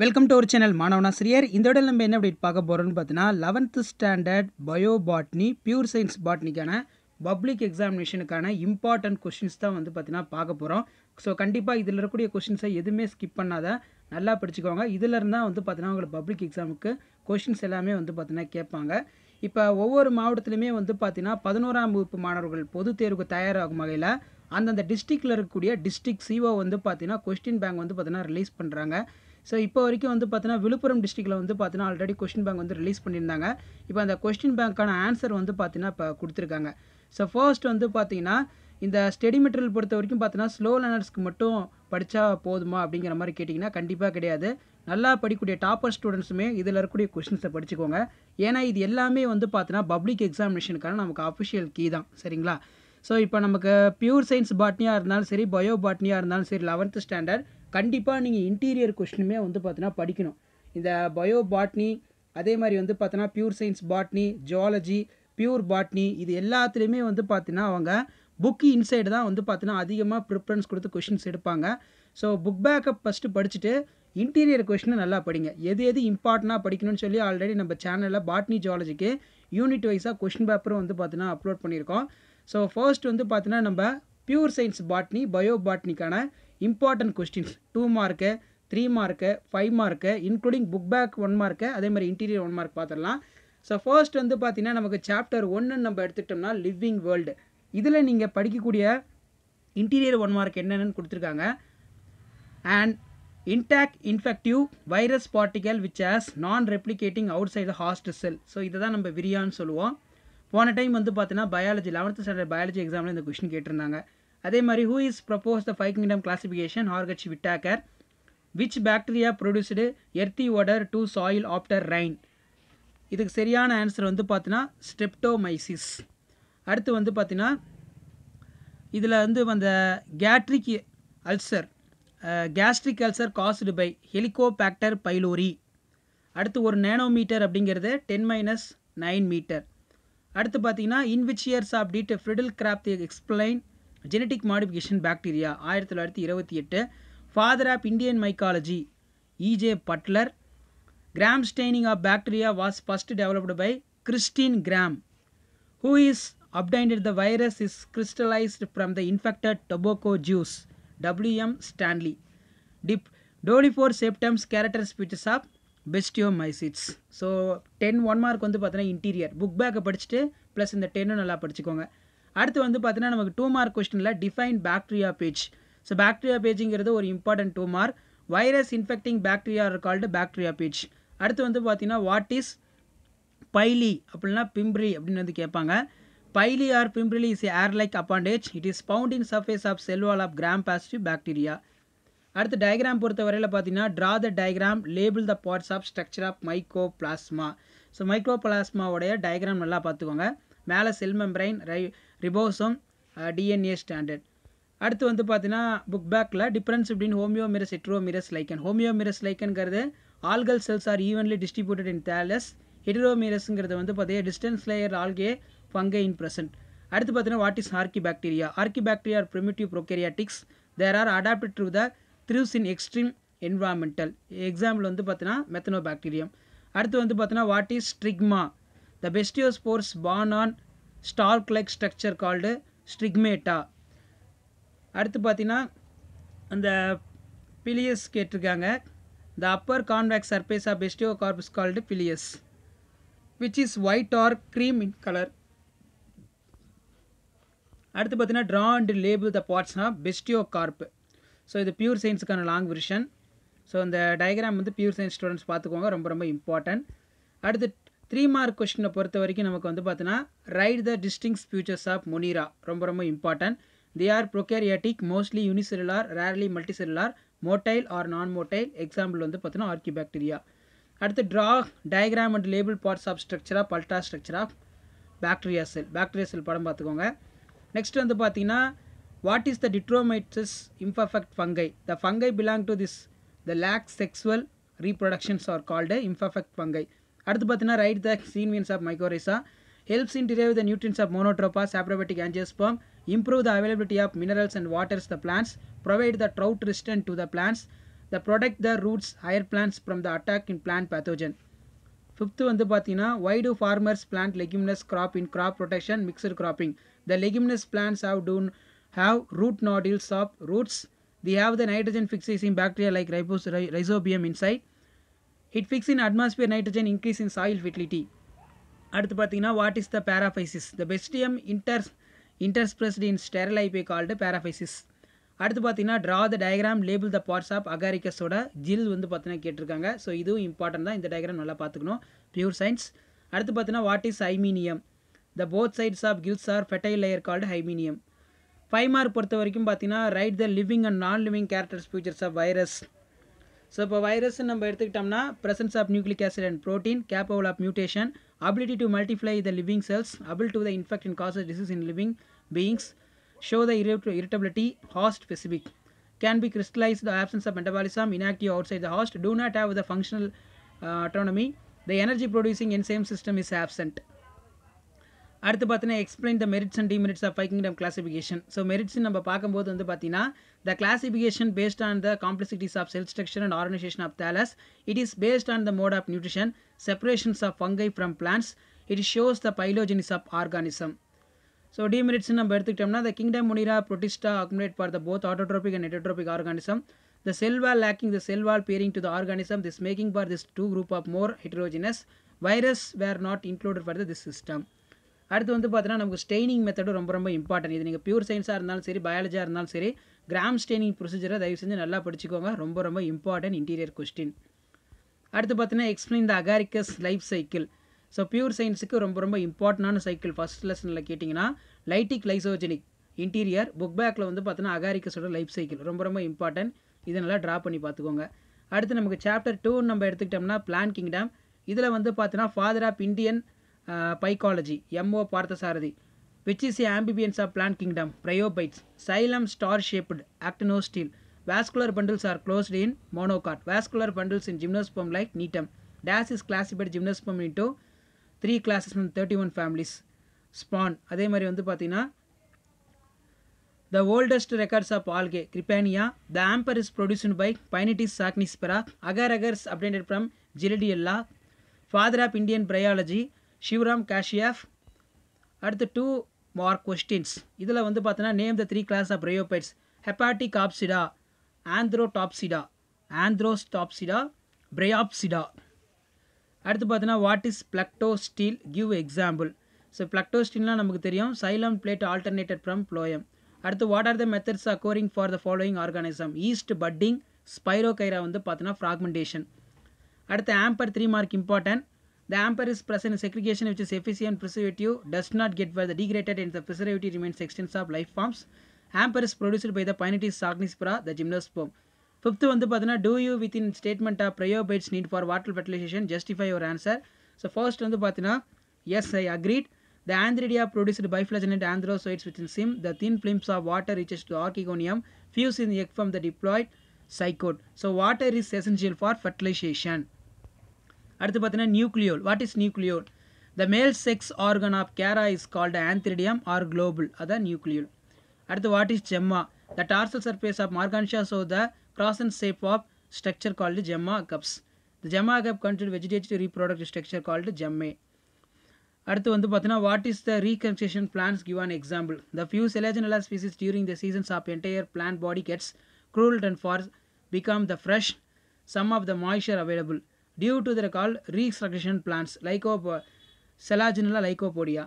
Welcome to our channel Manavanasiriyar. இந்த இடம் நம்ம என்ன அப்டேட் பார்க்க போகிறோம்னு பார்த்தீங்கன்னா 11th standard bio botany pure science பாட்னிக்கான பப்ளிக் எக்ஸாமினேஷனுக்கான இம்பார்ட்டன்ட் கொஷின்ஸ் தான் வந்து பார்த்தீங்கன்னா பார்க்க போகிறோம். ஸோ கண்டிப்பாக இதில் இருக்கக்கூடிய கொஷின்ஸை எதுவுமே ஸ்கிப் பண்ணாத நல்லா படிச்சுக்கோங்க. இதில் இருந்தால் வந்து பார்த்தீங்கன்னா உங்களுக்கு பப்ளிக் எக்ஸாமுக்கு கொஷின்ஸ் எல்லாமே வந்து பார்த்தீங்கன்னா கேட்பாங்க. இப்போ ஒவ்வொரு மாவட்டத்திலுமே வந்து பார்த்தீங்கன்னா 11ஆம் வகுப்பு மாணவர்கள் பொதுத் தேர்வுக்கு தயாராகும் வகையில் அந்தந்த டிஸ்ட்ரிக்டில் இருக்கக்கூடிய டிஸ்ட்ரிக்ட் சிஓ வந்து பார்த்தீங்கன்னா கொஸ்டின் பேங்க் வந்து பார்த்தீங்கன்னா ரிலீஸ் பண்ணுறாங்க. ஸோ இப்போ வரைக்கும் வந்து பார்த்தீங்கன்னா விழுப்புரம் டிஸ்ட்ரிக்டில் வந்து பார்த்தீங்கன்னா ஆல்ரெடி கொஸ்டின் பேங்க் வந்து ரிலீஸ் பண்ணியிருந்தாங்க. இப்போ அந்த கொஸ்டின் பேங்க்கான ஆன்சர் வந்து பார்த்தீங்கன்னா இப்போ கொடுத்துருக்காங்க. ஸோ ஃபர்ஸ்ட் வந்து பார்த்தீங்கன்னா இந்த ஸ்டடி மெட்டீரியல் பொறுத்த வரைக்கும் பார்த்தீங்கன்னா ஸ்லோ லேர்னர்ஸ்க்கு மட்டும் படித்தா போதுமா அப்படிங்கிற மாதிரி கேட்டிங்கன்னா கண்டிப்பாக கிடையாது. நல்லா படிக்கக்கூடிய டாப்பர் ஸ்டூடெண்ட்ஸுமே இதில் இருக்கக்கூடிய கொஷின்ஸை படிச்சுக்கோங்க. ஏன்னா இது எல்லாமே வந்து பார்த்தீங்கன்னா பப்ளிக் எக்ஸாமினேஷனுக்கான நமக்கு அஃபிஷியல் கீ தான். சரிங்களா? ஸோ இப்போ நமக்கு பியூர் சயின்ஸ் பாட்னியாக இருந்தாலும் சரி, பயோ பாட்னியாக இருந்தாலும் சரி, 11th ஸ்டாண்டர்ட் கண்டிப்பாக நீங்கள் இன்டீரியர் கொஸ்டினுமே வந்து பார்த்தீங்கன்னா படிக்கணும். இந்த பயோ பாட்னி, அதே மாதிரி வந்து பார்த்தீங்கன்னா pure science botany, zoology, pure botany, இது எல்லாத்துலேயுமே வந்து பார்த்தீங்கன்னா அவங்க புக்கு இன்சைடு தான் வந்து பார்த்தீங்கன்னா அதிகமாக ப்ரிஃபரன்ஸ் கொடுத்து கொஷின்ஸ் எடுப்பாங்க. ஸோ புக் பேக்கப் ஃபஸ்ட்டு படிச்சுட்டு இன்டீரியர் கொஷினை நல்லா படிங்க. எது எது இம்பார்ட்டண்ட்டாக படிக்கணும்னு சொல்லி ஆல்ரெடி நம்ம சேனலில் பாட்னி ஜுவாலஜிக்கு யூனிட் வைஸாக கொஷின் பேப்பரும் வந்து பார்த்தீங்கன்னா அப்லோட் பண்ணியிருக்கோம். ஸோ ஃபர்ஸ்ட் வந்து பார்த்தீங்கன்னா நம்ம பியூர் சயின்ஸ் பாட்னி பயோ பாட்னிக்கான important questions 2 mark, 3 mark, 5 mark, including book back 1 mark, அதே மாதிரி இன்டீரியர் 1 மார்க் பார்த்துடலாம். ஸோ ஃபர்ஸ்ட் வந்து பார்த்தீங்கன்னா நமக்கு சாப்டர் 1 நம்ம எடுத்துக்கிட்டோம்னா லிவிங் வேர்ல்டு. இதில் நீங்கள் படிக்கக்கூடிய இன்டீரியர் 1 மார்க் என்னென்னு கொடுத்துருக்காங்க. And intact infective virus particle which has non-replicating outside the host cell. So இதை தான் நம்ம விரியான்னு சொல்லுவோம். போன டைம் வந்து பார்த்தீங்கன்னா பயாலஜி 11th ஸ்டாண்டர்ட் பயாலஜி எக்ஸாமில் இந்த கொஸ்டின் கேட்டிருந்தாங்க. அதே மாதிரி who is propose the 5 kingdom classification ஹார்கச் Whittaker, which bacteria produced earthy odour to soil after rain. இதுக்கு சரியான ஆன்சர் வந்து பார்த்தீங்கன்னா ஸ்ட்ரெப்டோமைசிஸ். அடுத்து வந்து பார்த்தீங்கன்னா இதில் வந்து அந்த gastric ulcer gastric ulcer caused by Helicobacter pylori. அடுத்து ஒரு நேனோமீட்டர் அப்படிங்கிறது 10-9 மீட்டர். அடுத்து பார்த்தீங்கன்னா in which years of did Frederick Griffith explain genetic modification bacteria 1928. Father of Indian mycology E J Butler. Gram staining of bacteria was first developed by Christian Gram. Who is obtained the virus is crystallised from the infected tobacco juice W.M. Stanley. Doliphore septums character species of Bestiomicetes. So 1 mark வந்து பார்த்தீங்கன்னா interior book பேக்கை படிச்சுட்டு plus இந்த 10 நல்லா படிச்சுக்கோங்க. அடுத்து வந்து பார்த்தீங்கன்னா நமக்கு 2 மார்க் கொஸ்டினில் define bacteria phage. So bacteria பேஜுங்கிறது ஒரு important 2 mark. Virus infecting bacteria are called bacteria phage. அடுத்து வந்து பார்த்தீங்கன்னா வாட் இஸ் பைலி அப்படின்னா பிம்ப்ரி அப்படின்னு வந்து கேட்பாங்க. Pili or Pimpri is a air-like appendage. It is found in surface of cell wall of gram-positive bacteria. அடுத்து டயக்ராம் பொறுத்த வரையில் பார்த்தீங்கன்னா draw the diagram, label the parts of structure of mycoplasma. So மைக்ரோபிளாஸ்மாவோடைய diagram நல்லா பார்த்துக்கோங்க. மேலே cell membrane, ribosome, DNA standard. அடுத்து வந்து பார்த்தீங்கன்னா புக் பேக்கில் difference between homoiomerous heteromerous lichen. Homoiomerous லைக்கன்கிறது algal cells are evenly distributed in thallus. ஹெட்ரோமிரஸ்ங்கிறது வந்து பார்த்தீங்கன்னா distance layer algae fungi in present. அடுத்து பார்த்தீங்கன்னா what is archaebacteria. Archaebacteria are primitive prokaryotics. There are adapted to the thrives in extreme environmental. Example வந்து பார்த்தீங்கன்னா Methanobacterium. அடுத்து வந்து பார்த்தீங்கன்னா what is ஸ்ட்ரிக்மா. The bestiospores born on stalk-like structure called stigmata. அடுத்து பார்த்தீங்கன்னா அந்த பிலியஸ் கேட்டிருக்காங்க. The upper convex surface of bestiocarp is called pileus, which is white or cream in color. அடுத்து பார்த்தீங்கன்னா draw and label the parts of basidiocarp. So இது pure சயின்ஸுக்கான long version. So இந்த diagram வந்து பியூர் சயின்ஸ் ஸ்டூடெண்ட்ஸ் பார்த்துக்கோங்க, ரொம்ப ரொம்ப important. அடுத்து 3 மார்க் கொஸ்டினை பொறுத்த வரைக்கும் நமக்கு வந்து பார்த்தீங்கன்னா write the distinct features of Monera, ரொம்ப ரொம்ப important. They are prokaryotic, mostly unicellular, rarely multicellular, motile or non motile. Example வந்து பார்த்தீங்கன்னா ஆர்கிபாக்டீரியா. அடுத்து draw diagram and label parts of structure of ultra structure of bacteria cell. Bacteria cell படம் பார்த்துக்கோங்க. Next வந்து பார்த்தீங்கன்னா what is the deuteromycetes imperfect fungi. The fungi belong to this the lack sexual reproductions are called imperfect fungi. அடுத்து பார்த்தீங்கன்னா write the சீன்வியன்ஸ் of mycorrhiza. Helps in derive the nutrients of monotropa, saprophytic angiosperm, improve the availability of minerals and waters the plants, provide the drought resistant to the plants, the protect the roots higher plants from the attack in plant pathogen. Fifth வந்து பார்த்தீங்கன்னா why do farmers plant leguminous crop in crop protection mixed cropping? The leguminous plants have root nodules of roots. They have the nitrogen fixing bacteria like rhizobium inside. It fixes in atmosphere nitrogen increase in soil fertility. அடுத்து பார்த்தீங்கன்னா what is the paraphysis? The bestium interspersed in sterile IP called paraphysis. அடுத்து பார்த்தீங்கன்னா draw the diagram label the parts of அகாரிக்கஸோட gill வந்து பார்த்தீங்கன்னா கேட்டிருக்காங்க. So இதுவும் important தான். இந்த டயக்ராம் நல்லா பார்த்துக்கணும். Pure science. அடுத்து பார்த்தீங்கன்னா what is hymenium? The both sides of gills are fertile layer called hymenium. 5 mark பொறுத்த வரைக்கும் பார்த்தீங்கன்னா write the living and non living characters features of virus. So இப்போ வைரஸ் நம்ம எடுத்துக்கிட்டோம்னா presence of nucleic acid and protein, capable of mutation, ability to multiply the living cells, able to the infect and cause disease in living beings, show the irritability, host specific, can be crystallized, the absence of metabolism, inactive outside the host, do not have the functional autonomy, the energy producing enzyme system is absent. அடுத்து பார்த்தீங்கன்னா explain the merits and demerits of 5 kingdom classification. So merits நம்ம பார்க்கும்போது வந்து பார்த்தீங்கன்னா the classification based on the complexities of cell structure and organisation of thallus. It is based on the mode of nutrition, separations of fungi from plants. It shows the phylogenies of organism. So demerits நம்ம எடுத்துக்கிட்டோம்னா the kingdom Monera Protista accumulate for the both autotrophic and heterotrophic organism. The cell wall lacking the cell wall pairing to the organism, this making for this two group of more heterogeneous. Virus were not included for this system. அடுத்து வந்து பார்த்தீங்கன்னா நமக்கு staining மெத்தடும் ரொம்ப ரொம்ப important. இது நீங்கள் pure சயின்ஸாக இருந்தாலும் சரி, பயாலஜியாக இருந்தாலும் சரி, கிராம் ஸ்டெய்னிங் ப்ரொசீஜரை தயவு செஞ்சு நல்லா படிச்சுக்கோங்க. ரொம்ப ரொம்ப இம்பார்ட்டன்ட் இன்டீரியர் கொஸ்டின். அடுத்து பார்த்தீங்கன்னா explain the Agaricus life cycle. So pure சயின்ஸுக்கு ரொம்ப ரொம்ப இம்பார்ட்டண்டான சைக்கிள் ஃபஸ்ட் லெசனில் கேட்டிங்கன்னா லைட்டிக் லைசோஜெனிக் இன்டீரியர், புக் பேக்கில் வந்து பார்த்தீங்கன்னா அகாரிக்கஸோட லைஃப் சைக்கிள் ரொம்ப ரொம்ப இம்பார்ட்டன்ட். இதை நல்லா ட்ரா பண்ணி பார்த்துக்கோங்க. அடுத்து நமக்கு சாப்டர் 2 நம்ம எடுத்துக்கிட்டோம்னா பிளான் கிங்டம். இதில் வந்து பார்த்தீங்கன்னா father of Indian phycology M O Parthasarathy. Which is amphibians of plant kingdom? Bryophytes. Xylem star shaped actinostele. Vascular bundles are closed in monocot. Vascular bundles in gymnosperm like neatum. Dash is classified gymnosperm into 3 classes from 31 families. Spawn அதே மாதிரி வந்து பார்த்தீங்கன்னா the oldest records of algae Gripania. The amper is produced by Pinnatis sacnispera. Agar-agars obtained from Gillidiella. Father of Indian bryology Shivram Kashiev. அடுத்து 2 more questions. இதில் வந்து பார்த்தீங்கன்னா name the 3 class of bryophytes. Hepaticopsida, Anthrostopsida, Bryopsida. அடுத்து பார்த்தீங்கன்னா what is plectostele? Give example. So பிளக்டோஸ்டீல்னால் நமக்கு தெரியும் xylem plate alternated from phloem. அடுத்து what are the methods occurring for the following organism? Yeast budding, Spirogyra வந்து பார்த்தீங்கன்னா fragmentation. அடுத்து ஆம்பர் 3 mark important. The amper is present in segregation which is efficient preservative, does not get further degraded and the preservative remains extents of life forms. Amper is produced by the Pinnatis sacnispera, the gymnosperm. Fifth வந்து பார்த்தீங்கன்னா do you within statement of Bryophytes need for water fertilization? Justify your answer. So first வந்து பார்த்தீங்கன்னா yes I agreed. The Antheridia produced biflagellate anthrozoids within sim. The thin films of water reaches to archegonium, fuse in the egg from the diploid zygote. So water is essential for fertilization. அடுத்து பார்த்தீங்கன்னா நியூக்ளியோல். What is nucule? The male sex organ of Chara is called antheridium or globule. அதான் nucule. அடுத்து what is gemma? The dorsal surface of Marchantia so the crescent shape of structure called gemma cups. The gemma cup consider vegetative reproductive structure called gemmae. அடுத்து வந்து பார்த்தீங்கன்னா what is the reconstruction plants? Give an example. The few Selaginella species during the seasons of entire plant body gets curled and for become the fresh sum of the moisture available due to the called reconstruction plants Selaginella lycopodia.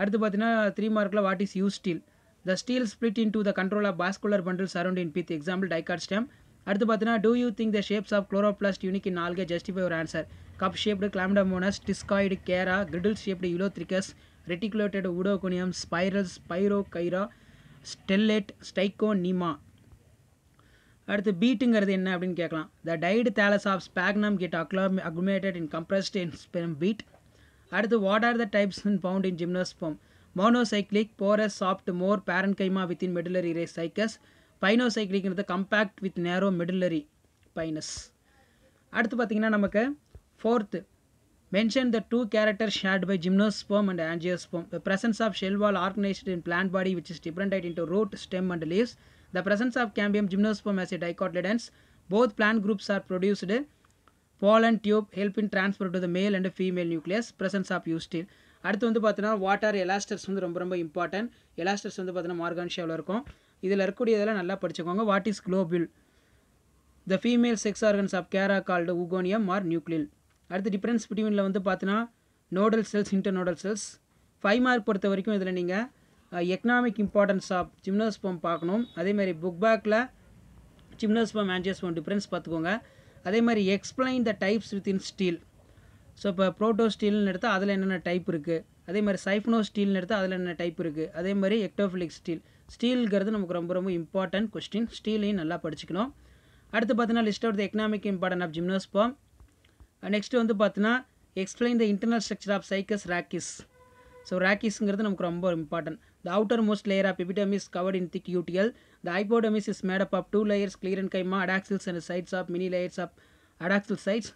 அடுத்து பார்த்தீங்கன்னா 3 மார்க்கில் what is eustele? The stele split into the control of vascular bundles around in pith. Example dicot stem. அடுத்து பார்த்தீங்கன்னா do you think the shapes of chloroplast unique in algae? Justify your answer. Cup shaped Chlamydomonas, discoid Chara, girdle shaped Ulothrix, reticulate Oedogonium, spiral Spirogyra, stellate, Zygnema. அடுத்து பீட்டுங்கிறது என்ன அப்படின்னு கேட்கலாம். The dead thallus of Sphagnum get accumulated in compressed in ஸ்பெம் beat. அடுத்து what are the types found in gymnosperm? Monocyclic, porous, soft, more, parenchyma with in medullary rays Cycas. பைனோசைக்ளிக்ங்கிறது compact with narrow medullary Pinus. அடுத்து பார்த்தீங்கன்னா நமக்கு 4th mention the 2 characters shared by gymnosperm and angiosperm. The presence of shell wall organized in plant body which is differentiated into root, stem and leaves. The presence of cambium gymnosperm as a dicotyledons. Both plant groups are produced pollen tube help in transfer to the male and female nucleus, presence of eustine. அடுத்து வந்து பார்த்தீங்கன்னா water எலாஸ்டர்ஸ் வந்து ரொம்ப ரொம்ப important. எலாஸ்டர்ஸ் வந்து பார்த்தீங்கன்னா மார்கான்ஷியாவில் இருக்கும். இதில் இருக்கக்கூடியதெல்லாம் நல்லா படிச்சுக்கோங்க. What is globule? The female sex organs of Chara called oogonium or nucule. அடுத்து டிஃப்ரென்ஸ் பிட்வீனில் வந்து பார்த்தீங்கன்னா nodal cells internodal cells. 5 mark பொறுத்த வரைக்கும் இதில் நீங்கள் எக்கனாமிக் இம்பார்ட்டன்ஸ் ஆஃப் ஜிம்னோஸ்பம் பார்க்கணும். அதேமாதிரி புக் பேக்கில் ஜிம்னோஸ்பம் ஆஞ்சியோஸ்பம் டிஃப்ரென்ஸ் பார்த்துக்கோங்க. அதே மாதிரி explain the types within steel. So இப்போ ப்ரோட்டோ ஸ்டீல்னு எடுத்தால் அதில் என்னென்ன டைப் இருக்குது, அதே மாதிரி சைஃப்னோ ஸ்டீல்னு எடுத்தால் அதில் என்னென்ன டைப் இருக்குது, அதே மாதிரி எக்டோஃபிலிக் ஸ்டீல். ஸ்டீல்ங்கிறது நமக்கு ரொம்ப ரொம்ப இம்பார்ட்டன்ட் கொஸ்டின். ஸ்டீலையும் நல்லா படிச்சுக்கணும். அடுத்து பார்த்தீங்கன்னா list out the economic important of gymnosperm. Next வந்து பார்த்தீங்கன்னா explain the internal structure of Cycas rachis. So ராக்கிஸ்ங்கிறது நமக்கு ரொம்ப important. The outer most layer of epidermis covered in thick cuticle. The hypodermis is made up of 2 layers sclerenchyma, adaxils and sides of many layers of adaxil sides.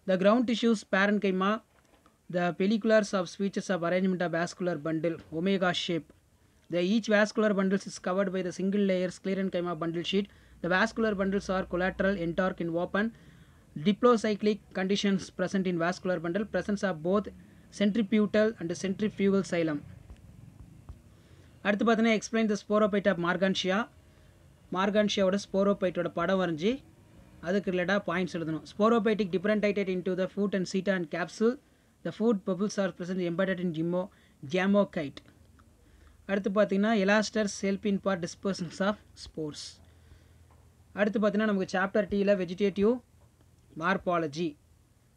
The ground tissues parenchyma. The pelliculars of features of arrangement of vascular bundle omega shape. The each vascular bundle is covered by the single layer sclerenchyma bundle sheet. The vascular bundles are collateral, enteric and open. Diplocyclic conditions present in vascular bundle. Presence of both centripetal and centrifugal xylem. அடுத்து பார்த்தீங்கன்னா explain the ஸ்போரோபைட் of மார்கான்ஷியா. மார்கான்ஷியாவோட ஸ்போரோபைட்டோட படம் வரைஞ்சி அதுக்கு ரிலேட்டாக points எழுதணும். Sporophytic differentiated into the foot and seta and capsule. The foot bubbles are present embedded in ஜாமோகைட். அடுத்து பார்த்தீங்கன்னா elaters help in for dispersions of spores. அடுத்து பார்த்தீங்கன்னா நமக்கு சாப்டர் டீயில் வெஜிடேட்டிவ் மார்பாலஜி.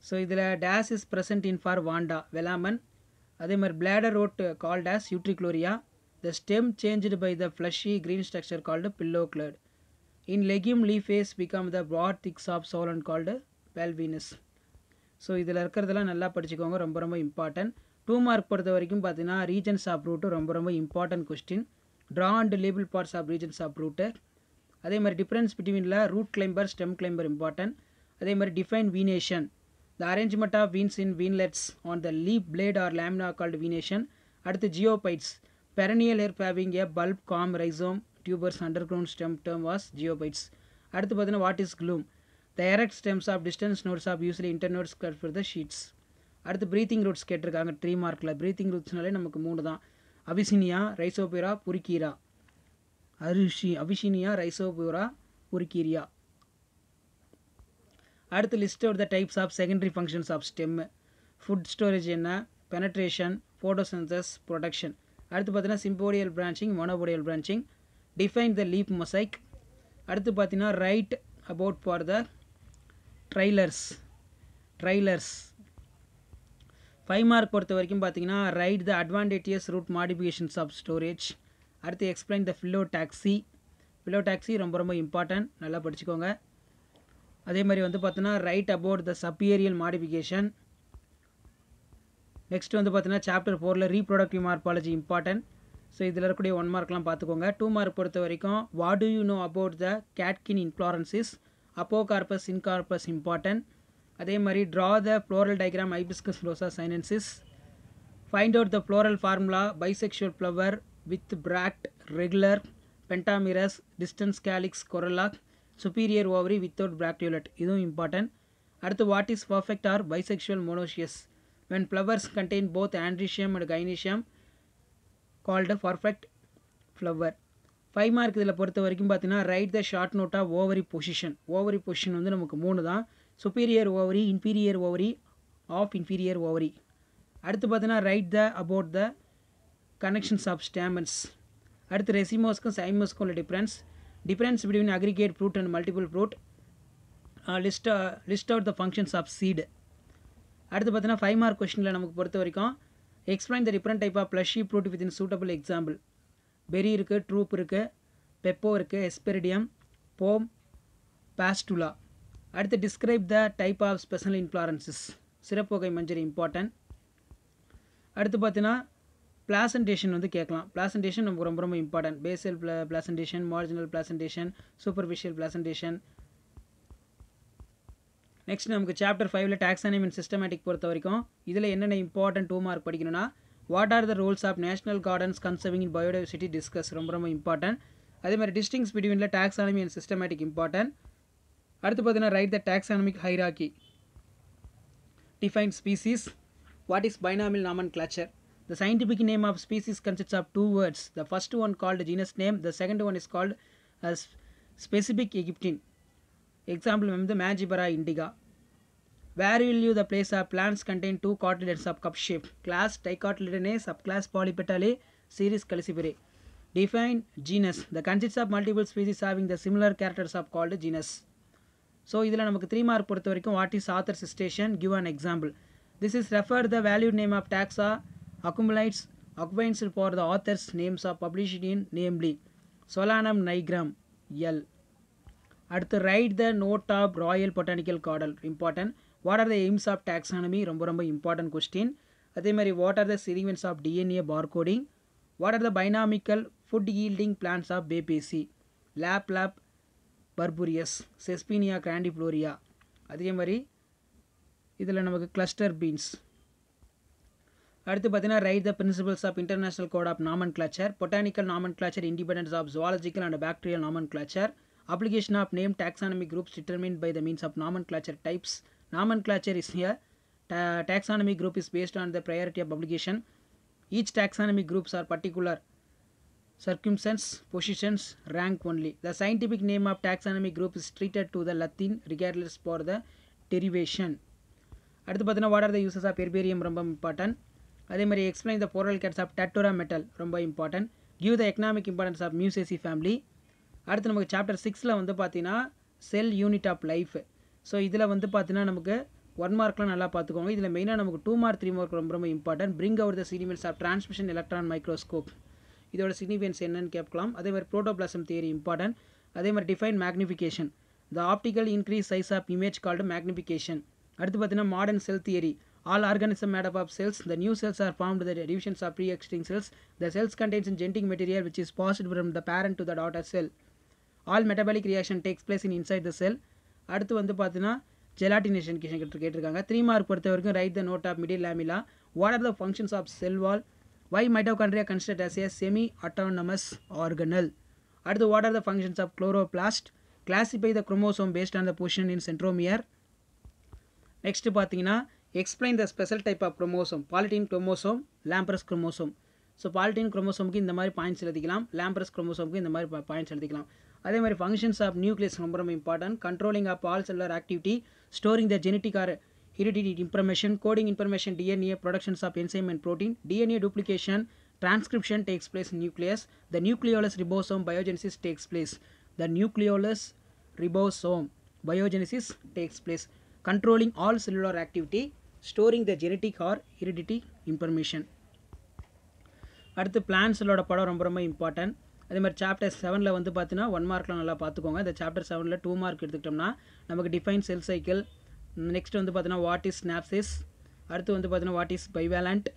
ஸோ இதில் this is present in for Vanda velamen. அதே மாதிரி bladder root called as Utricularia. The stem changed by the fleshy green structure called pillowclad. In legume leaf phase become the broad thicks of soil called pelvinus. So இதில் இருக்கிறதெல்லாம் நல்லா படிச்சுக்கோங்க, ரொம்ப ரொம்ப important. 2 mark பொறுத்த வரைக்கும் பார்த்தீங்கன்னா ரீஜன்ஸ் ஆஃப் ரூட்டு ரொம்ப ரொம்ப important question. Draw and label parts of regions of root. அதே மாதிரி டிஃப்ரென்ஸ் பிட்வீனில் root climber stem climber important. அதே மாதிரி define venation. The arrangement of veins in veinlets on the leaf blade or lamina called venation. அடுத்து geophytes. Perennial herb having a bulb, comb, rhizome, tubers, underground stem term was geophytes. அடுத்து பார்த்தீங்கன்னா what is glume? The erect stems of distance nodes of usually internodes for the sheets. அடுத்து breathing roots கேட்டிருக்காங்க 3 மார்க்கில். Breathing ரூட்ஸ்னாலே நமக்கு 3 தான். Abyssinia, ரைசோபியூரா, புரிக்கீரா. Abyssinia, Rhizophora, Bruguiera. அடுத்து list out the types of secondary functions of stem. Food storage என்ன, penetration, photosynthesis, production. அடுத்து பார்த்தீங்கன்னா sympodial branching, monopodial branching. Define the leaf mosaic. அடுத்து பார்த்தீங்கன்னா write about for the trailers. 5 mark பொறுத்த வரைக்கும் பார்த்தீங்கன்னா write the advantageous root modifications of storage. அடுத்து explain the phyllotaxy. Phyllotaxy ரொம்ப ரொம்ப இம்பார்ட்டன்ட், நல்லா படிச்சுக்கோங்க. அதே மாதிரி வந்து பார்த்தீங்கன்னா write about the subaerial modification. Next வந்து பார்த்தீங்கன்னா சாப்டர் 4ல் ரீப்ரொடக்டிவ் மார்பாலஜி இம்பார்ட்டன்ட். ஸோ இதில் இருக்கக்கூடிய 1 மார்க்லாம் பார்த்துக்கோங்க. 2 மார்க் பொறுத்த வரைக்கும் what do you know about the catkin inflorescence, apocarpous, syncarpous important. அதே மாதிரி draw the floral diagram Hibiscus rosa sinensis. Find out the floral formula bisexual flower with bract, regular, pentamerous, distance calyx, corolla, superior ovary without bracteolate. இதுவும் important. அடுத்து what is perfect or bisexual monoecious? When flowers contain both androecium and gynoecium called a perfect flower. 5 mark இதில் பொறுத்த வரைக்கும் பார்த்தீங்கன்னா write the short note of ovary position. Ovary position வந்து நமக்கு 3 தான். Superior ovary, inferior ovary, half inferior ovary. அடுத்து பார்த்தீங்கன்னா write the about the connections of stamens. அடுத்து ரெசிமோஸ்க்கும் சைமோஸ்க்கும் உள்ள difference between aggregate fruit and multiple fruit. List out the functions of seed. அடுத்து பார்த்தீங்கன்னா 5 மார்க் கொஸ்டினில் நமக்கு பொறுத்த வரைக்கும் explain the different type of fleshy fruit with in suitable example. Berry இருக்குது, ட்ரூப் இருக்குது, பெப்போ இருக்குது, எஸ்பெரிடியம், போம், பாஸ்டுலா. அடுத்து describe the type of special inflorescences. சிறப்புகை மஞ்சரி இம்பார்ட்டன்ட். அடுத்து பார்த்தீங்கன்னா பிளாசன்டேஷன் வந்து கேட்கலாம். பிளாசன்டேஷன் நமக்கு ரொம்ப ரொம்ப important. Basal placentation, marginal placentation, superficial placentation. Next நமக்கு சாப்டர் 5ல் டாக்ஸானமி அண்ட் சிஸ்டமேட்டிக் பொறுத்த வரைக்கும் இதில் என்னென்ன இம்பார்ட்டன்ட் 2 மார்க் படிக்கணும்னா what are the roles of national gardens conserving in biodiversity discuss ரொம்ப ரொம்ப இம்பார்ட்டன்ட். அதே மாதிரி டிஸ்டிங்ஸ் பிட்வீனில் டாக்ஸானமி அண்ட் சிஸ்டமேட்டிக் இம்பார்ட்டன்ட். அடுத்து பார்த்தீங்கன்னா write the taxonomic hierarchy. Define species. What is binomial nomenclature? The scientific name of species consists of two words. The first one called genus name. The second one is called as specific Egyptian. Example the Mangibera indica. Where will you the place of plants contain two cotyledons of cup shape? Class Dicotyledonnae, subclass Polypetalae, series Calliciferae. Define genus. The consists of multiple species having the similar characters of called genus. So இதில் நமக்கு 3 mark பொறுத்த வரைக்கும் what is author citation, give an example. This is refer the valued name of taxa accumulates acquaints for the authors names of published in namely Solanum nigrum L. அடுத்து write the note of royal botanical garden, important. What are the aims of taxonomy, ரொம்ப ரொம்ப important question. அதே மாதிரி what are the sequence of DNA barcoding. What are the பைனாமிக்கல் food yielding plants of Fabaceae, lab purpureus, Sesbania grandiflora. அதே மாதிரி இதில் நமக்கு cluster beans. அடுத்து பார்த்தீங்கன்னா write the principles of international code of nomenclature, botanical nomenclature, independence of zoological and bacterial nomenclature, application of name taxonomy groups determined by the means of nomenclature types. Nomenclature is here. Taxonomy group is based on the priority of publication. Each taxonomy groups are particular circumstance, positions, rank only. The scientific name of taxonomy group is treated to the Latin regardless for the derivation. அடுத்து பார்த்தீங்கன்னா what are the uses of herbarium, ரொம்ப important. அதே மாதிரி explain the polar cats of Tatura metal, ரொம்ப important. give the economic importance of Musaceae family. அடுத்து நமக்கு chapter 6ல் வந்து பார்த்தீங்கன்னா செல் யூனிட் ஆஃப் லைஃப். ஸோ இதில் வந்து பார்த்தீங்கன்னா நமக்கு 1 மார்க்லாம் நல்லா பார்த்துக்கோங்க. இதில் மெயினாக நமக்கு 2 மார்க் 3 மார்க் ரொம்ப ரொம்ப important. bring out the significance of transmission electron microscope, இதோட சிக்னிஃபிகன்ஸ் என்னன்னு கேட்கலாம். அதே மாதிரி புரோட்டோபிளாசம் தியரி இம்பார்ட்டன்ட். அதே மாதிரி define magnification, the optical increase size of image called magnification. அடுத்து பார்த்தீங்கன்னா modern cell theory, all organism made up of cells, the new cells are formed the divisions of pre existing cells, the cells contains in genetic material which is passed from the parent to the daughter cell, all metabolic reaction takes place in inside the cell. அடுத்து வந்து பார்த்தீங்கன்னா gelatinisation கேட்டிருக்காங்க. 3 mark பொறுத்த வரைக்கும் write the note of middle lamella, what are the functions of cell wall, why mitochondria considered as a semi-autonomous organelle. அடுத்து what are the functions of chloroplast, classify the chromosome based on the position in centromere. next பார்த்தீங்கன்னா explain the special type of chromosome, polytene chromosome, lamprey chromosome. So polytene குரோமோசோமுக்கு இந்த மாதிரி points எழுதிக்கலாம், லேம்ப்ரஸ் குரோமோசோமுக்கு இந்த மாதிரி points எழுதிக்கலாம். அதே மாதிரி ஃபங்க்ஷன்ஸ் ஆஃப் நியூக்ளியஸ் ரொம்ப ரொம்ப important. Controlling of all cellular activity, storing the genetic or hereditary information, coding information, DNA, productions of enzyme and protein, DNA duplication, transcription takes place in nucleus, the nucleolus ribosome biogenesis takes place, the nucleolus ribosome biogenesis takes place, controlling all cellular activity, storing the genetic or hereditary information. அடுத்து பிளான்ஸோட படம் ரொம்ப ரொம்ப important. அதே மாதிரி chapter 7ல் வந்து பார்த்தீங்கன்னா 1 மார்க்லாம் நல்லா பார்த்துக்கோங்க. இந்த சாப்டர் 7ல் 2 மார்க் எடுத்துக்கிட்டோம்னா நமக்கு டிஃபைன் செல் சைக்கிள், நெக்ஸ்ட் வந்து பார்த்தீங்கன்னா வாட் இஸ் ஸ்னாப்சிஸ், அடுத்து வந்து பார்த்தீங்கன்னா வாட் இஸ் பைவேலண்ட்,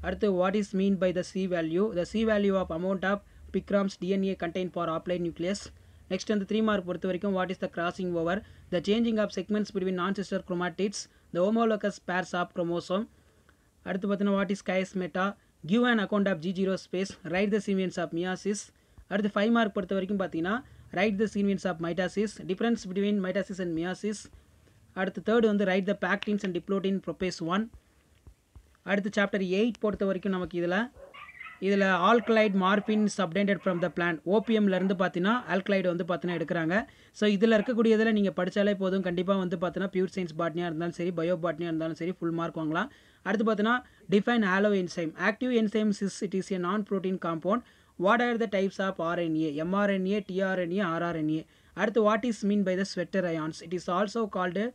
அடுத்து what is mean by the C value, the C value of amount of picograms DNA contain for offline nucleus. Next வந்து 3 mark பொறுத்த வரைக்கும் what is the crossing over, the changing of segments between non sister chromatids, the homologous pairs of chromosome. அடுத்து பார்த்தீங்கன்னா what is chiasmata, give an account of G0 space, write the sequence of meiosis. அடுத்து 5 mark பொறுத்த வரைக்கும் பார்த்தீங்கன்னா write the sequence of mitosis, difference between mitosis and meiosis. அடுத்து third வந்து write the pachytene and diplotene prophase 1. அடுத்து chapter 8 பொறுத்த வரைக்கும் நமக்கு இதில் ஆல்கலைட் மார்பின் சப்டெண்டட் ஃப்ரம் த பிளான், ஓபிஎம்லேருந்து பார்த்தீங்கன்னா ஆல்கலைடு வந்து பார்த்தீங்கன்னா எடுக்கிறாங்க. ஸோ இதில் இருக்கக்கூடியதில் நீங்கள் படித்தாலே போதும், கண்டிப்பாக வந்து பார்த்தீங்கன்னா பியூர் சயின்ஸ் பாட்னியாக இருந்தாலும் சரி, பயோ பாட்னியாக இருந்தாலும் சரி ஃபுல் மார்க் வாங்கலாம். அடுத்து பார்த்தீங்கன்னா define holoenzyme, active enzymes it is a non protein compound, what are the types of RNA, mRNA, tRNA, rRNA. அடுத்து what is mean by the zwitterions, it is also called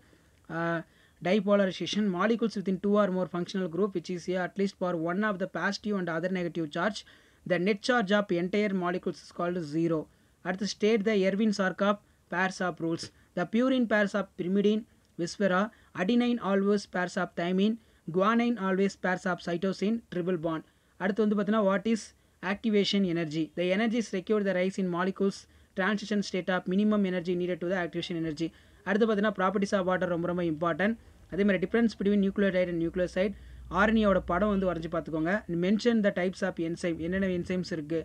dipolarization, molecules within 2 or more functional group which is here at least for one of the positive and other negative charge, the net charge of entire molecules is called 0. At the state the Erwin-Sarkov pairs of rules, the purine pairs of pyrimidine, viscera, adenine always pairs of thymine, guanine always pairs of cytosine, triple bond. அடுத்து வந்து பார்த்தீங்கன்னா what is activation energy, the energy is required the rise in molecules transition state of minimum energy needed to the activation energy. அடுத்து பார்த்தீங்கன்னா properties of water ரொம்ப ரொம்ப important. அதே மாதிரி difference between nucleotide and nucleoside, ஆர்என்ஏவோட படம் வந்து வரைஞ்சி பார்த்துக்கோங்க. Mention the types of enzyme, என்னென்ன என்சைம்ஸ் இருக்குது.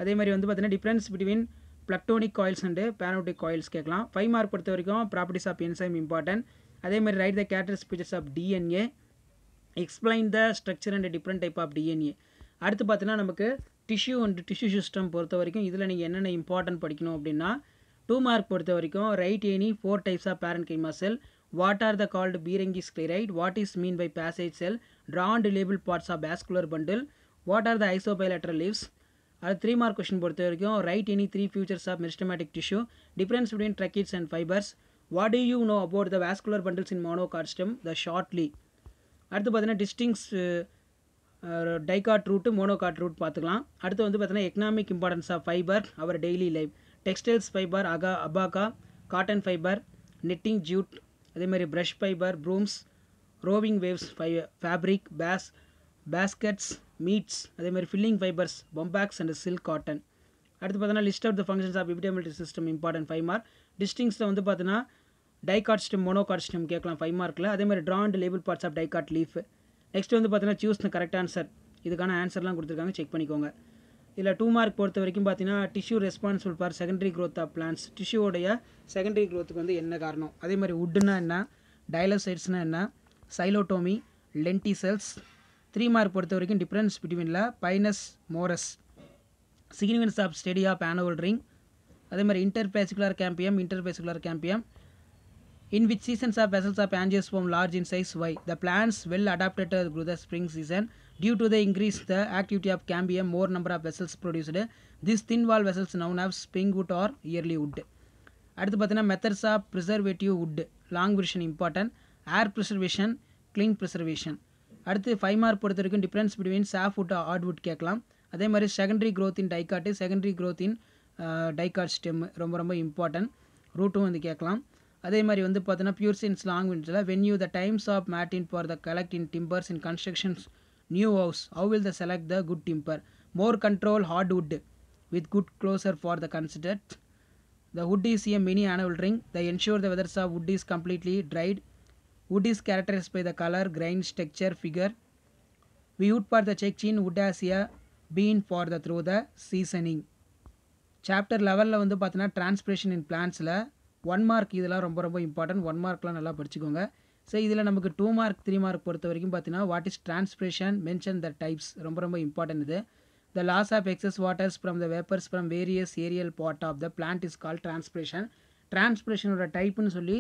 அதே மாதிரி வந்து பார்த்தீங்கன்னா difference between plectonemic coils and paranemic coils கேட்கலாம். 5 மார்க் பொறுத்த வரைக்கும் ப்ராப்பர்ட்டிஸ் ஆஃப் என்சைம் இம்பார்ட்டன்ட். அதே மாதிரி write the characteristic features of DNA, explain the structure and different type of DNA. அடுத்து பார்த்தீங்கன்னா நமக்கு டிஷ்யூ அண்ட் டிஷ்யூ சிஸ்டம் பொறுத்த வரைக்கும் இதில் நீங்கள் என்னென்ன இம்பார்ட்டன்ட் படிக்கணும் அப்படின்னா 2 மார்க் பொறுத்த வரைக்கும் write any 4 types of parenchyma cell, what are the called பீரங்கி sclereid, what is mean by passage cell, draw and label parts of vascular bundle, what are the isobilateral leaves. அது 3 mark question பொறுத்த வரைக்கும் write any 3 futures of meristematic tissue, difference between tracheids and fibres, what do you know about the vascular bundles in monocot stem, the shortly. அடுத்து பார்த்தீங்கன்னா distinguish dicot root monocot root பார்த்துக்கலாம். அடுத்து வந்து பார்த்தீங்கன்னா economic importance of fibre our daily life, textiles fibre abaca, cotton fibre, netting jute, அதேமாதிரி brush fibre, brooms, roving weaves fabric, baskets, mats, அதேமாதிரி filling fibres, bombax and silk cotton. அடுத்து பார்த்தீங்கன்னா list of the functions of epidermal system important 5 mark. டிஸ்டிங்ஸில் வந்து பார்த்தீங்கன்னா dicot stem monocot stem கேட்கலாம் 5 மார்க்கில். அதேமாதிரி draw and label parts of dicot leaf. Next வந்து பார்த்தீங்கன்னா சூஸ் த கரெக்ட் ஆன்சர், இதுக்கான ஆன்சர்லாம் கொடுத்துருக்காங்க, செக் பண்ணிக்கோங்க. இதில் 2 மார்க் பொறுத்த வரைக்கும் பார்த்தீங்கன்னா tissue responsible for secondary growth of plants, டிஷ்யூவோடைய செகண்டரி க்ரோத்துக்கு வந்து என்ன காரணம். அதே மாதிரி வுட்னா என்ன, டைலோசைட்ஸ்னால் என்ன, சைலோட்டோமி, லென்டிசெல்ஸ். 3 மார்க் பொறுத்த வரைக்கும் டிஃப்ரென்ஸ் பிட்வீனில் Pinus Morus, significance of study of annual ring, அதே மாதிரி interfascicular cambium, in which seasons of vessels of angiosperm large in size. Why? The plants well adapted to the spring season due to the increase the activity of cambium, more number of vessels produced. These thin wall vessels known as spring wood or yearly wood. அடுத்து பார்த்தீங்கன்னா methods of preservative wood, long version important, air preservation, clean preservation. அடுத்து 5 mark பொறுத்த வரைக்கும் difference between sap wood heart wood கேட்கலாம். அதே மாதிரி secondary growth in dicot, secondary growth in dicot stem ரொம்ப ரொம்ப இம்பார்ட்டன்ட், ரூட்டும் வந்து கேட்கலாம். அதே மாதிரி வந்து பார்த்தீங்கன்னா பியூர் சயின்ஸ் லாங் வின்ஸில் when you the times of mating for the collect in timbers in constructions new house, how will the select the good timber, more control hard wood with good closer for the considered. The wood is a mini annual ring. They ensure the weathers of wood is completely dried. Wood is characterized by the color, grain, texture, figure. We wood for the check chin, wood has a bean for the through the seasoning. Chapter லெவலில் வந்து பார்த்தீங்கன்னா transpiration இன் பிளான்ஸில் 1 mark இதெல்லாம் ரொம்ப ரொம்ப important. 1 மார்க்லாம் நல்லா படிச்சுக்கோங்க. So இதில் நமக்கு 2 மார்க் 3 மார்க் பொறுத்த வரைக்கும் பார்த்தீங்கன்னா what is transpiration, mention the types, ரொம்ப ரொம்ப இம்பார்ட்டன்ட் இது. The loss of excess waters from the vapors from various aerial part of the plant is called transpiration. Transpirationோட டைப்னு சொல்லி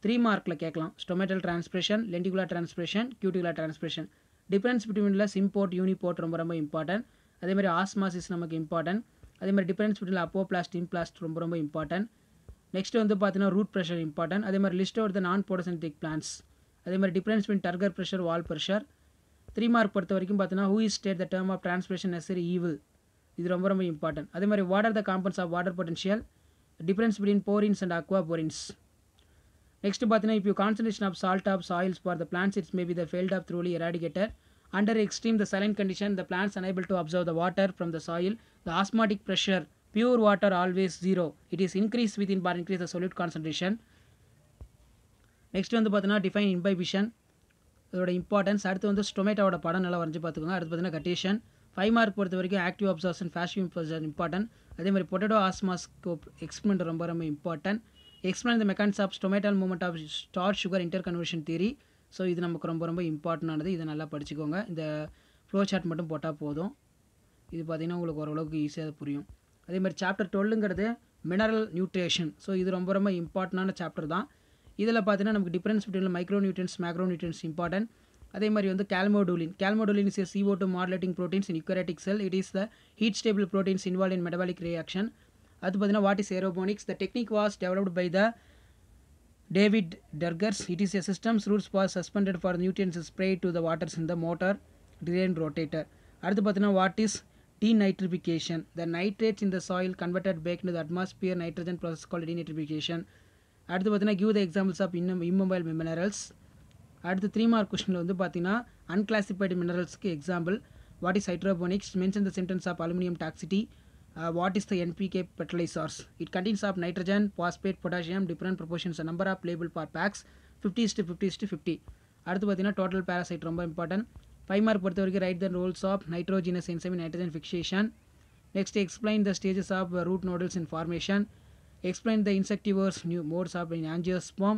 3 மார்க்கில் கேட்கலாம். Stomatal transpiration, lenticular transpiration, cuticular transpiration. Difference பிட்வீனில் symport, uniport ரொம்ப ரொம்ப important. அதேமாதிரி ஆஸ்மாசிஸ் நமக்கு இம்பார்ட்டன்ட். அதேமாதிரி டிஃபரன்ஸ் பிட்வீனில் அப்போபிளாஸ்ட், இம்ப்ளாஸ்ட் ரொம்ப ரொம்ப இம்பார்ட்டன்ட். நெக்ஸ்ட் வந்து பார்த்தீங்கன்னா ரூட் ப்ரெஷர் இம்பார்ட்டன்ட். அதேமாதிரி list out the non photosynthetic plants. அதேமாதிரி difference between turgor pressure, wall pressure. 3 mark பொறுத்த வரைக்கும் பார்த்தீங்கன்னா who is state the term of transpiration necessary evil, இது ரொம்ப ரொம்ப இம்பார்ட்டன்ட். அதே மாதிரி what are the compounds of water potential, difference between porins and aquaporins. Next பார்த்தீங்கன்னா if you concentration of salt of soils for the plants it's may be the failed of truly eradicated. Under extreme the saline condition the plants unable to absorb the water from the soil. The osmotic pressure, pure water always zero, it is increased within bar increase the solute concentration. Next வந்து பார்த்தீங்கன்னா define imbibition, அதோட importance. அடுத்து வந்து ஸ்டொமேட்டோட படம் நல்லா வரைஞ்சி பார்த்துக்கோங்க. அடுத்து பார்த்தீங்கன்னா கட்டேஷன். 5 மார்க் பொறுத்த வரைக்கும் active absorption, passive absorption important. அதே மாதிரி பொட்டேட்டோ ஆஸ்மாஸ்கோப் எக்ஸ்பெரிமெண்ட் ரொம்ப ரொம்ப important. Explain the mechanics of stomatal movement of starch sugar interconversion theory. So இது நமக்கு ரொம்ப ரொம்ப இம்பார்ட்டன்டானது, இதை நல்லா படிச்சுக்கோங்க. இந்த ஃப்ளோ சார்ட் மட்டும் போட்டால் போதும். இது பார்த்தீங்கன்னா உங்களுக்கு ஓரளவுக்கு ஈஸியாக புரியும். அதே மாதிரி சாப்டர் 12ங்கிறது மினரல் நியூட்ரிஷன். ஸோ இது ரொம்ப ரொம்ப இம்பார்ட்டண்டான சாப்டர் தான். இதில் பார்த்தீங்கன்னா நமக்கு difference between micro nutrients, macro nutrients important. அதே மாதிரி வந்து calmodulin is a CO2 modulating proteins in eukaryotic cell. It is the heat stable proteins involved in metabolic reaction. அது பார்த்தீங்கன்னா what is aerobonics? The technique was developed by the David Dergers. It is a system's roots was suspended for nutrients sprayed to the waters in the motor drain rotator. அடுத்து பார்த்தீங்கன்னா what is denitrification? The nitrates in the soil converted back into the atmosphere nitrogen process called denitrification. அடுத்து பார்த்தீங்கன்னா give the examples of immobile minerals. அடுத்து 3 mark கொஸ்டினில் வந்து பார்த்தீங்கன்னா unclassified மினரல்ஸ்க்கு example. What is hydroponics, mention the symptoms of aluminium toxicity. What is the NPK fertilisers, it contains of nitrogen, phosphate, potassium, different proportions, number of label for bags 50:50:50. அடுத்து பார்த்தீங்கன்னா total parasite ரொம்ப important. 5 mark பொறுத்த வரைக்கும் write the roles of nitrogenous enzyme nitrogen fixation. Next, explain the stages of root nodules in formation. Explain the insectivore's new modes of angiosperm.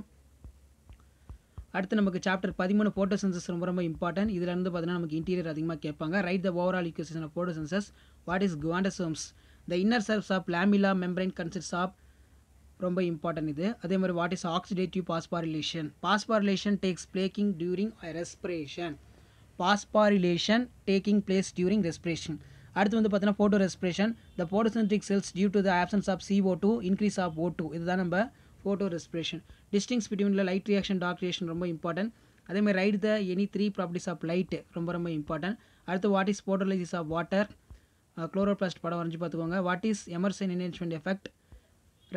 அடுத்து நமக்கு chapter 13 photosynthesis ரொம்ப ரொம்ப important. இதில் இருந்து பார்த்தீங்கன்னா நமக்கு இன்டீரியர் அதிகமாக கேட்பாங்க. Write the overall equation of photosynthesis. What is quantasomes? The inner surface of lamella membrane consists of ரொம்ப இம்பார்ட்டன்ட் இது. அதே மாதிரி what is oxidative phosphorylation? Phosphorylation takes placing during respiration. Phosphorylation taking place during respiration. அடுத்து வந்து பார்த்தீங்கன்னா photorespiration. The photosynthetic cells due to the absence of CO2 increase of O2. இதுதான் நம்ம photorespiration. Distinguish between light reaction dark reaction ரொம்ப important. அதேமாதிரி right the any 3 properties of light ரொம்ப ரொம்ப important. அடுத்து what is photolysis of water? Chloroplast படம் வரைஞ்சி பார்த்துக்கோங்க. What is Emerson enhancement effect?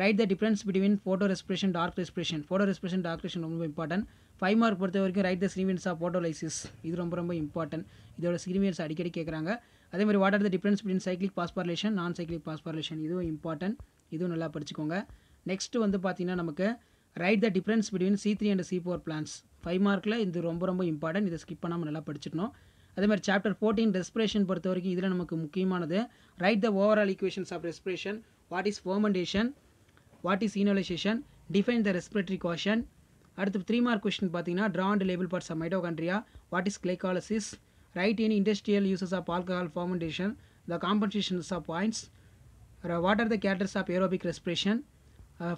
Write the difference between photorespiration dark respiration. Photorespiration dark respiration ரொம்ப important. 5 mark பொறுத்த வரைக்கும் write the significance of photolysis. இது ரொம்ப ரொம்ப இம்பார்ட்டன்ட். இதோட சிக்னிஃபிகன்ஸ் அடிக்கடி கேட்குறாங்க. அதேமாதிரி what are the difference between cyclic phosphorylation non cyclic phosphorylation. இதுவும் இம்பார்ட்டன்ட். இதுவும் நல்லா படிச்சுக்கோங்க. நெக்ஸ்ட் வந்து பார்த்தீங்கன்னா நமக்கு write the difference between C3 and C4 plants. 5 மார்க்கில் இது ரொம்ப ரொம்ப இம்பார்ட்டன்ட். இதை ஸ்கிப் பண்ணாமல் நல்லா படிச்சுக்கணும். அதே மாதிரி சாப்டர் 14 ரெஸ்பிரேஷன் பொறுத்த வரைக்கும் இதில் நமக்கு முக்கியமானது write the overall equations of respiration. What is fermentation? What is enolisation? Define the respiratory quotient. அடுத்து 3 மார்க் கொஸ்டின் பார்த்தீங்கன்னா draw and label parts of mitochondria. What is glycolysis? Write in industrial uses of alcohol fermentation. The compensations of points. What are the characters of aerobic respiration?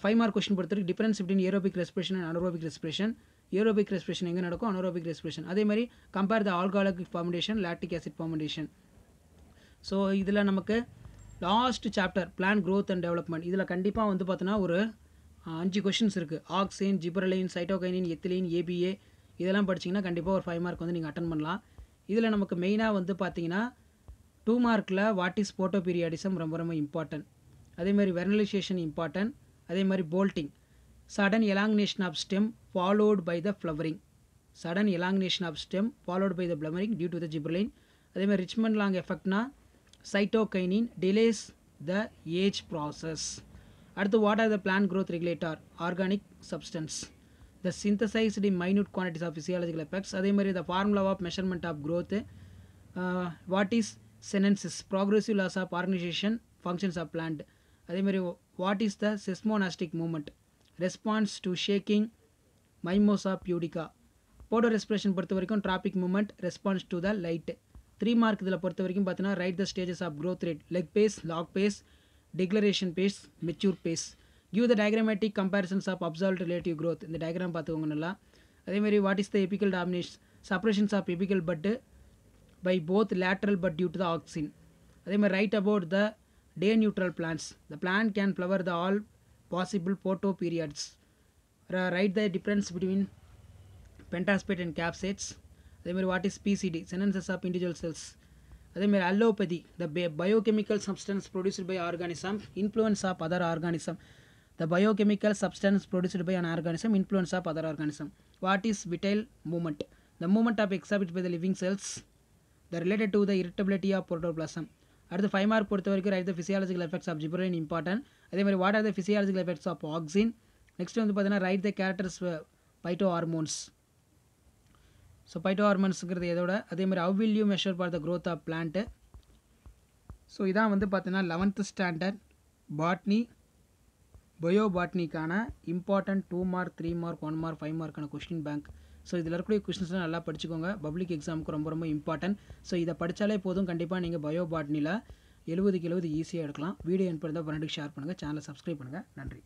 5 mark question பொறுத்தவரைக்கும் difference between aerobic respiration and anaerobic respiration. Aerobic respiration எங்கே நடக்கும்? Anaerobic respiration. அதே மாதிரி compare the alcoholic fermentation lactic acid fermentation. So இதில் நமக்கு last chapter plan growth and development. இதில் கண்டிப்பாக வந்து பார்த்தோன்னா ஒரு 5 கொஷின்ஸ் இருக்குது. ஆக்சின், ஜிபரலைன், சைட்டோகைனின், எத்திலின், ஏபிஏ இதெல்லாம் படிச்சிங்கன்னா கண்டிப்பாக ஒரு 5 மார்க் வந்து நீங்கள் அட்டன் பண்ணலாம். இதில் நமக்கு மெயினாக வந்து பார்த்தீங்கன்னா 2 மார்க்கில் வாட் இஸ் போட்டோபீரியாடிசம் ரொம்ப ரொம்ப இம்பார்ட்டன்ட். அதேமாதிரி வெர்னலைசேஷன் இம்பார்ட்டன்ட். அதே மாதிரி bolting. Sudden elongation of stem followed by the flowering. Sudden elongation of stem followed by the flowering due to the gibberellin. அதே மாதிரி ரிச்மண்ட் லாங் எஃபெக்ட்னா cytokinin delays the age process. அடுத்து what are the plant growth regulator? Organic substance. The synthesised in minute quantities of physiological effects. அதே மாதிரி the formula of measurement of growth. What is senescence? Progressive loss of organisation functions of plant. அதே மாதிரி what is the seismonastic movement? Response to shaking mimosa pudica. Photorespiration பொறுத்த வரைக்கும் tropic movement, response to the light. 3 mark இதில் பொறுத்த வரைக்கும் பார்த்தீங்கன்னா write the stages of growth rate. Lag phase, log phase, declaration phase, mature phase. Give the diagrammatic comparisons of observed relative growth. இந்த diagram பார்த்துக்கோங்க நல்லா. அதேமாதிரி what is the apical domination? Separations of apical bud by both lateral bud due to the auxin. அதேமாதிரி right about the day neutral plants. The plant can flower the all possible photo periods. Write the difference between pentasphate and capsates. அதே மாதிரி what is PCD? Senescence of individual cells. அதே மாதிரி allopathy, the biochemical substance produced by organism, influence of other organism. The biochemical substance produced by an organism, influence of other organism. What is vital movement? The movement of exhibited by the living cells. The related to the irritability of protoplasm. அடுத்து 5 mark பொறுத்த வரைக்கும் write the physiological effects of gibberellin important. அதே மாதிரி what are the physiological effects of auxin. Next வந்து பார்த்தீங்கன்னா write the characters phytohormones. So பைட்டோ ஹார்மோன்ஸுங்கிறது எதோட அதே மாதிரி how will you measure for the growth of plant. So இதான் வந்து பார்த்தீங்கன்னா 11th ஸ்டாண்டர்ட் பாட்னி பயோபாட்னிக்கான இம்பார்ட்டன்ட் 2 மார்க் 3 மார்க் 1 மார்க் 5 மார்க்கான கொஸ்டின் பேங்க். ஸோ இதில் இருக்கக்கூடிய கொஸ்டின்ஸ்லாம் நல்லா படிச்சுக்கோங்க. பப்ளிக் எக்ஸாமுக்கு ரொம்ப ரொம்ப இம்பார்ட்டன்ட். ஸோ இதை படித்தாலே போதும், கண்டிப்பாக நீங்கள் பயோபாட்னியில் 70க்கு 70 ஈஸியாக எடுக்கலாம். வீடியோ என்பதை ஃப்ரெண்டுக்கு ஷேர் பண்ணுங்கள், சேனலை சப்ஸ்கிரைப் பண்ணுங்கள். நன்றி.